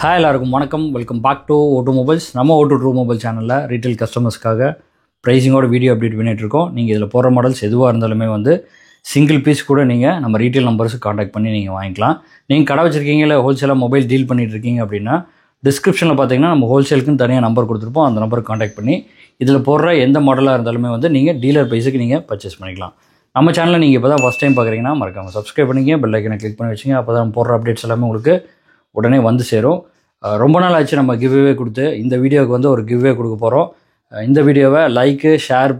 Hi எல்லாருக்கும் வணக்கம். Welcome back to Otto Mobiles. நம்ம ஓட்டோ ட்ரூ மொபைல் சேனலில் ரீட்டைல் கஸ்டமர்ஸ்க்காக ப்ரைஸிங்கோட வீடியோ அப்டேட் பண்ணிகிட்ருக்கோம். நீங்கள் இதில் போகிற மாடல்ஸ் எதுவாக இருந்தாலுமே வந்து சிங்கிள் பீஸ் கூட நீங்கள் நம்ம ரீட்டைல் நம்பர்ஸுக்கு காண்டாக்ட் பண்ணி நீங்கள் வாங்கிக்கலாம். நீங்கள் கடை வச்சுருக்கீங்க இல்லை ஹோல்சேலாக மொபைல் டீல் பண்ணிகிட்ருக்கீங்க அப்படின்னா டிஸ்கிரிப்ஷனில் பார்த்தீங்கன்னா நம்ம ஹோல்சேலுக்குன்னு தனியாக நம்பர் கொடுத்துருப்போம். அந்த நம்பருக்கு காண்டாக்ட் பண்ணி இதில் போடுற எந்த மாடலாக இருந்தாலுமே வந்து நீங்கள் டீலர் ப்ரைஸுக்கு நீங்கள் பர்ச்சேஸ் பண்ணிக்கலாம். நம்ம சேனலில் நீங்கள் இப்போ தான் ஃபஸ்ட் டைம் பார்க்குறீங்கன்னா மறக்காமல் சப்ஸ்கிரைப் பண்ணிங்க, பெல் ஐக்கனை கிளிக் பண்ணி வச்சுங்க. அப்போ தான் போடுற அப்டேட்ஸ் எல்லாமே உங்களுக்கு உடனே வந்து சேரும். ரொம்ப நாள் ஆச்சு நம்ம கிவ்வே கொடுத்து. இந்த வீடியோவுக்கு வந்து ஒரு கிவ்வே கொடுக்க போகிறோம். இந்த வீடியோவை லைக்கு ஷேர்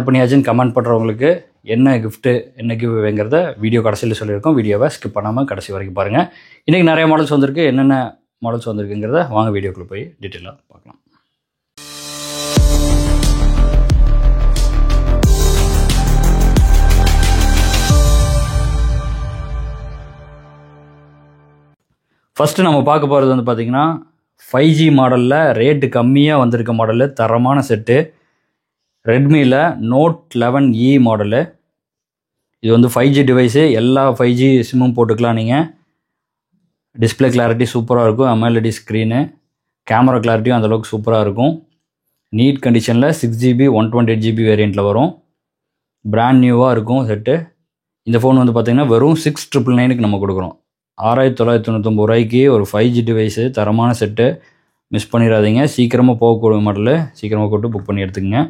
பண்ணியாச்சுன்னு கமெண்ட் பண்ணுறவங்களுக்கு என்ன கிஃப்ட்டு என்ன கிவ்வேங்கிறத வீடியோ கடைசியில் சொல்லியிருக்கோம். வீடியோவை ஸ்கிப் பண்ணாமல் கடைசி வரைக்கும் பாருங்கள். இன்றைக்கி நிறைய மாடல்ஸ் வந்திருக்கு. என்னென்ன மாடல்ஸ் வந்திருக்குங்கிறத வாங்க வீடியோக்குள்ளே போய் டீட்டெயிலாக பார்க்கலாம். ஃபஸ்ட்டு நம்ம பார்க்க போகிறது வந்து பார்த்திங்கன்னா 5G மாடலில் ரேட்டு கம்மியாக வந்திருக்க மாடலு, தரமான செட்டு, ரெட்மியில் Note 11E மாடலு. இது வந்து 5G டிவைஸு. எல்லா 5G சிம்மும் போட்டுக்கலாம். நீங்கள் டிஸ்பிளே கிளாரிட்டி சூப்பராக இருக்கும். AMOLED ஸ்க்ரீனு, கேமரா கிளாரிட்டியும் அந்தளவுக்கு சூப்பராக இருக்கும். நீட் கண்டிஷனில் 6GB 128GB வேரியண்ட்டில் வரும். பிராண்ட் நியூவாக இருக்கும் செட்டு. இந்த ஃபோன் வந்து பார்த்திங்கன்னா வெறும் 6,999க்கு நம்ம கொடுக்குறோம். 6,999 ரூபாய்க்கு ஒரு 5G டிவைஸு, தரமான செட்டு. மிஸ் பண்ணிடாதீங்க. சீக்கிரமாக போகக்கூடிய மாடலு, சீக்கிரமாக கூப்பிட்டு புக் பண்ணி எடுத்துக்கங்க.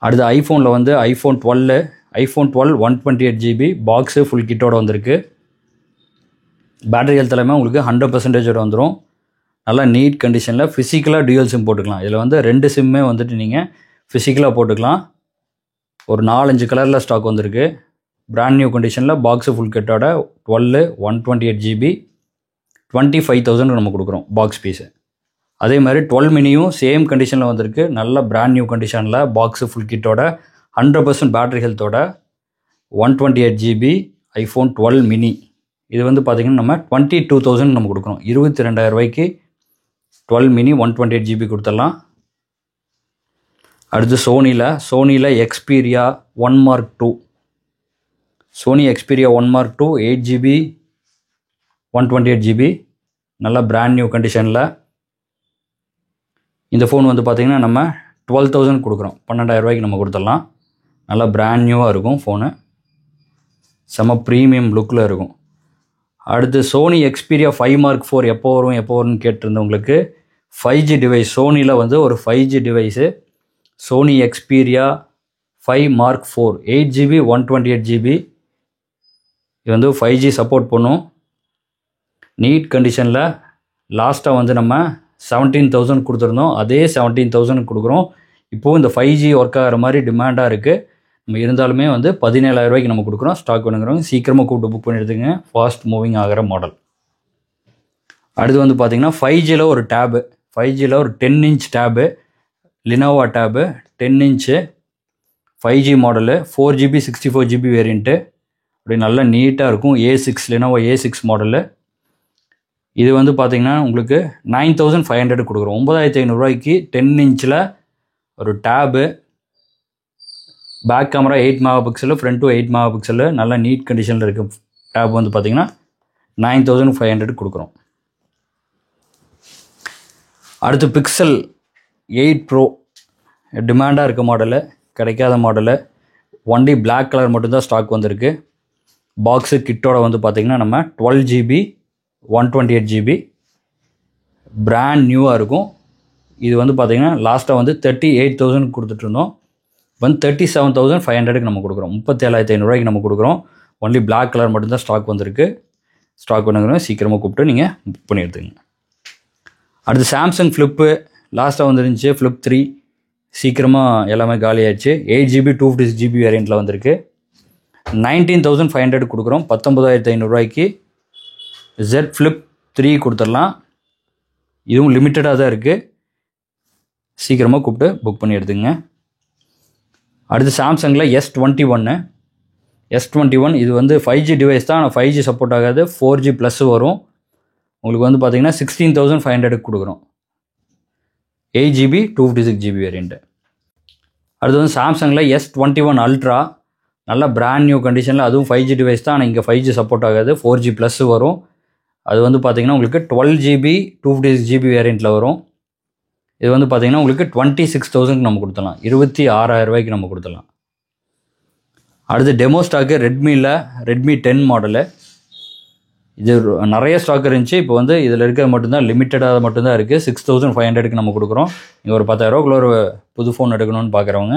அடுத்து ஐஃபோனில் வந்து iPhone 12 128GB பாக்ஸு ஃபுல் கிட்டோட வந்திருக்கு. பேட்டரி ஹெல்த் எல்லாமே உங்களுக்கு 100% வந்துடும். நல்லா நீட் கண்டிஷனில் ஃபிசிக்கலாக டியூயல் சிம் போட்டுக்கலாம். இதில் வந்து 2 சிம்மே வந்துட்டு நீங்கள் ஃபிசிக்கலாக போட்டுக்கலாம். ஒரு 4-5 கலரில் ஸ்டாக் வந்திருக்கு. பிராண்ட் நியூ கண்டிஷனில் பாக்ஸு ஃபுல் கிட்டோட 12 128GB 25,000 நம்ம கொடுக்குறோம் பாக்ஸ் பீஸு. அதே மாதிரி 12 மினியும் சேம் கண்டிஷனில் வந்திருக்கு. நல்ல பிராண்ட் நியூ கண்டிஷனில் பாக்ஸு ஃபுல் கிட்டோட 100% பேட்டரி ஹெல்த்தோட 128GB iPhone 12 மினி. இது வந்து பார்த்திங்கன்னா நம்ம 22,000 நம்ம கொடுக்குறோம். 22,000 ரூபாய்க்கு 12 மினி 128GB கொடுத்துடலாம். அடுத்து சோனியில் Xperia 1 Mark II. Sony Xperia 1 Mark II 8GB 128GB நல்லா பிராண்ட் நியூ கண்டிஷனில். இந்த ஃபோன் வந்து பார்த்திங்கன்னா நம்ம 12,000 கொடுக்குறோம். 12,000 ரூபாய்க்கு நம்ம கொடுத்துடலாம். நல்லா பிராண்ட் நியூவாக இருக்கும் ஃபோனு. செம ப்ரீமியம் லுக்கில் இருக்கும். அடுத்து சோனி Xperia 5 Mark IV எப்போ வரும்னு கேட்டிருந்தவங்களுக்கு 5G டிவைஸ் சோனியில் வந்து ஒரு 5G device Sony Xperia 5 Mark IV 8GB 128GB. இது வந்து 5G சப்போர்ட் பண்ணும். நீட் கண்டிஷனில் லாஸ்ட்டாக வந்து நம்ம 17,000 கொடுத்துருந்தோம். அதே 17,000 கொடுக்குறோம். இப்போது இந்த 5G ஒர்க் ஆகிற மாதிரி டிமாண்டாக இருக்குது. நம்ம இருந்தாலுமே வந்து 17,000 ரூபாய்க்கு நம்ம கொடுக்குறோம். ஸ்டாக் வேணுங்கிறவங்க சீக்கிரமாக கூப்பிட்டு புக் பண்ணி எடுத்துங்க. ஃபாஸ்ட் மூவிங் ஆகிற மாடல். அடுத்து வந்து பார்த்திங்கன்னா 5Gயில் ஒரு டேபு, 5Gயில் ஒரு 10 inch tab, Lenovo tab 10 inch 5G model 4GB 64GB variant. அப்படி நல்லா நீட்டாக இருக்கும். Lenovo A6 model. இது வந்து பார்த்திங்கன்னா உங்களுக்கு 9,500 கொடுக்குறோம். 9,500 ரூபாய்க்கு 10 inchல ஒரு tab, back camera 8 MP, front 8 MP, நல்லா நீட் கண்டிஷனில் இருக்க டேப் வந்து பார்த்திங்கன்னா 9,500 கொடுக்குறோம். அடுத்து Pixel 8 Pro டிமாண்டாக இருக்க மாடலு, கிடைக்காத மாடலு. ஒன்லி பிளாக் கலர் மட்டும்தான் ஸ்டாக் வந்திருக்கு. பாக்ஸு கிட்டோட வந்து பார்த்திங்கன்னா நம்ம 12GB 128GB பிராண்ட் நியூவாக இருக்கும். இது வந்து பார்த்திங்கன்னா லாஸ்ட்டாக வந்து 38,000 கொடுத்துட்ருந்தோம். வந்து 37,500க்கு நம்ம கொடுக்குறோம். 37,500 ரூபாய்க்கு நம்ம கொடுக்குறோம். ஒன்லி பிளாக் கலர் மட்டும்தான் ஸ்டாக் வந்திருக்கு. ஸ்டாக் பண்ணுங்கிறவங்க சீக்கிரமாக கூப்பிட்டு நீங்கள் புக் பண்ணி எடுத்துங்க. அடுத்து சாம்சங் ஃப்ளிப்பு லாஸ்ட்டாக வந்துருந்துச்சு. ஃப்ளிப் 3 சீக்கிரமாக எல்லாமே காலி ஆயிடுச்சு. 8GB 256GB வேரியண்ட்டில் வந்திருக்கு. 19,500 கொடுக்குறோம். 19,500 ரூபாய்க்கு Z Flip 3 கொடுத்துடலாம். இதுவும் லிமிட்டடாக தான் இருக்குது. சீக்கிரமாக கூப்பிட்டு புக் பண்ணி எடுத்துங்க. அடுத்து சாம்சங்கில் S21 இது வந்து 5G டிவைஸ் தான். ஆனால் 5G சப்போர்ட் ஆகாது. 4G+ வரும். உங்களுக்கு வந்து பார்த்திங்கன்னா 16,500 கொடுக்குறோம். 8GB 256GB variant. அடுத்து வந்து சாம்சங்கில் S21 Ultra நல்ல பிராண்ட் நியூ கண்டிஷனில், அதுவும் 5G டிவைஸ் தான். ஆனால் இங்கே 5G சப்போர்ட் ஆகாது. 4G+ வரும். அது வந்து பார்த்தீங்கன்னா உங்களுக்கு 12GB 256GB வேரியண்ட்டில் வரும். இது வந்து பார்த்தீங்கன்னா உங்களுக்கு 26,000 நம்ம கொடுத்துடலாம், 26,000 ரூபாய்க்கு நம்ம கொடுத்துடலாம். அடுத்து டெமோ ஸ்டாக்கு ரெட்மி 10 மாடலு. இது நிறைய ஸ்டாக் இருந்துச்சு, இப்போ வந்து இதில் இருக்கிறது மட்டும்தான், லிமிட்டடாக மட்டும்தான் இருக்குது. 6,500க்கு நம்ம கொடுக்குறோம். நீங்கள் ஒரு 10,000 ஒரு புது ஃபோன் எடுக்கணும்னு பார்க்குறவங்க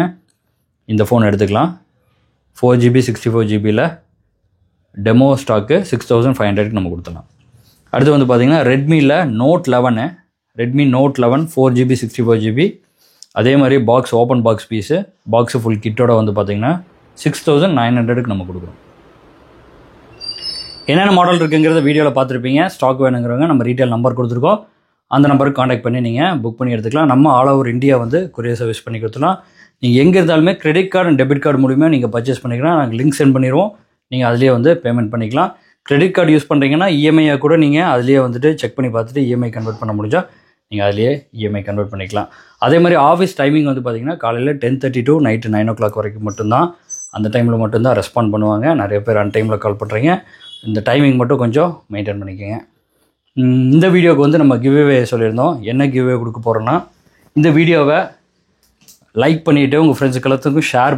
இந்த ஃபோன் எடுத்துக்கலாம். 4GB 64GBயில் டெமோ ஸ்டாக்கு 6,500க்கு நம்ம கொடுத்துடலாம். அடுத்து வந்து பார்த்திங்கன்னா ரெட்மி நோட் 11 4GB 64GB. அதே மாதிரி open box piece, box full கிட்டோட வந்து பார்த்திங்கன்னா 6,900க்கு நம்ம கொடுக்குறோம். என்னென்ன மாடல் இருக்குங்கிறத வீடியோவில் பார்த்துருப்பீங்க. ஸ்டாக் வேணுங்கிறவங்க நம்ம ரீட்டைல் நம்பர் கொடுத்துருக்கோம், அந்த நம்பருக்கு காண்டாக்ட் பண்ணி நீங்கள் புக் பண்ணி எடுத்துக்கலாம். நம்ம ஆல் ஓவர் இந்தியா வந்து கொரியர் சர்வீஸ் பண்ணி கொடுத்துலாம். நீங்கள் எங்கே இருந்தாலுமே credit card and debit card மூலிமா நீங்கள் பர்ச்சேஸ் பண்ணிக்கலாம். நாங்கள் லிங்க் சென்ட் பண்ணிடுவோம், நீங்கள் அதிலே வந்து பேமெண்ட் பண்ணிக்கலாம். கிரெடிட் கார்டு யூஸ் பண்ணுறீங்கன்னா இஎம்ஐயாக கூட நீங்கள் அதிலே வந்துட்டு செக் பண்ணி பார்த்துட்டு இஎம்ஐ கன்வெர்ட் பண்ண முடிஞ்சால் நீங்கள் அதிலேயே இஎம்ஐ கன்வெர்ட் பண்ணிக்கலாம். அதே மாதிரி ஆஃபீஸ் டைமிங் வந்து பார்த்திங்கன்னா காலையில் 10:30 to நைட்டு 9 o'clock வரைக்கும் மட்டும்தான். அந்த டைமில் மட்டும்தான் ரெஸ்பாண்ட் பண்ணுவாங்க. நிறைய பேர் அன் டைமில் கால் பண்ணுறீங்க. இந்த டைமிங் மட்டும் கொஞ்சம் மெயின்டைன் பண்ணிக்கோங்க. இந்த வீடியோவுக்கு வந்து நம்ம கிவ்அவே சொல்லியிருந்தோம். என்ன கிவ்அவே கொடுக்க போகிறோன்னா, இந்த வீடியோவை லைக் பண்ணிவிட்டு உங்கள் ஃப்ரெண்ட்ஸுக்கு எல்லாத்துக்கும் ஷேர்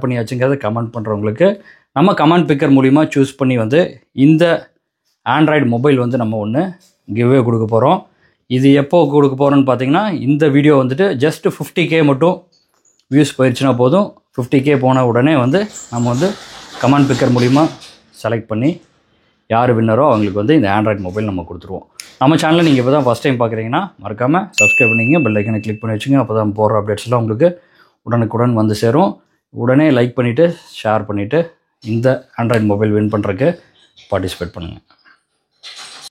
பண்ணியாச்சுங்கிறத கமெண்ட் பண்ணுறவங்களுக்கு நம்ம கமெண்ட் பிக்கர் மூலிமா சூஸ் பண்ணி வந்து இந்த ஆண்ட்ராய்டு மொபைல் வந்து நம்ம ஒன்று கிவ்அவே கொடுக்க போகிறோம். இது எப்போ கொடுக்க போகிறோன்னு பார்த்தீங்கன்னா, இந்த வீடியோ வந்துட்டு ஜஸ்ட் 50K மட்டும் வியூஸ் போயிடுச்சுன்னா போதும். 50K போன உடனே வந்து நம்ம வந்து கமெண்ட் பிக்கர் மூலிமா செலக்ட் பண்ணி யார் வின்னரோ அவங்களுக்கு வந்து இந்த ஆண்ட்ராய்டு மொபைல் நம்ம கொடுத்துருவோம். நம்ம சேனலில் நீங்கள் இப்போ தான் ஃபஸ்ட் டைம் பார்க்குறீங்கன்னா மறக்காமல் சப்ஸ்கிரைப் பண்ணிங்க, பெல் ஐக்கனை கிளிக் பண்ணி வச்சுங்க. அப்போ தான் போடுற அப்டேட்ஸ்லாம் உங்களுக்கு உடனுக்குடன் வந்து சேரும். உடனே லைக் பண்ணிவிட்டு ஷேர் பண்ணிவிட்டு இந்த ஆண்ட்ராய்டு மொபைல் வின் பண்ணுறதுக்கு பார்ட்டிசிபேட் பண்ணுங்கள்.